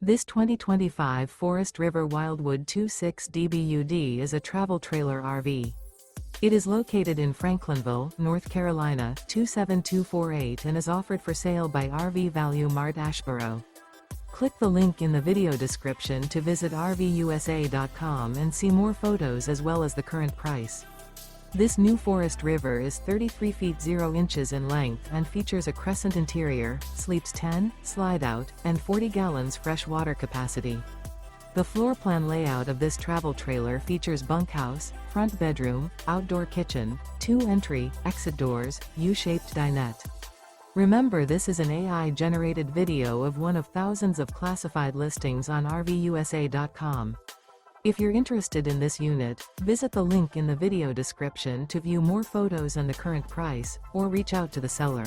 This 2025 Forest River Wildwood 26 DBUD is a travel trailer RV. It is located in Franklinville, North Carolina, 27248 and is offered for sale by RV Value Mart Asheboro. Click the link in the video description to visit RVUSA.com and see more photos as well as the current price. This new Forest River is 33 feet 0 inches in length and features a Crescent interior, sleeps 10, Slideout, and 40 gallons fresh water capacity. The floor plan layout of this travel trailer features bunkhouse, front bedroom, outdoor kitchen, 2 entry, exit doors, U-shaped dinette. Remember, this is an AI-generated video of one of thousands of classified listings on RVUSA.com. If you're interested in this unit, visit the link in the video description to view more photos and the current price, or reach out to the seller.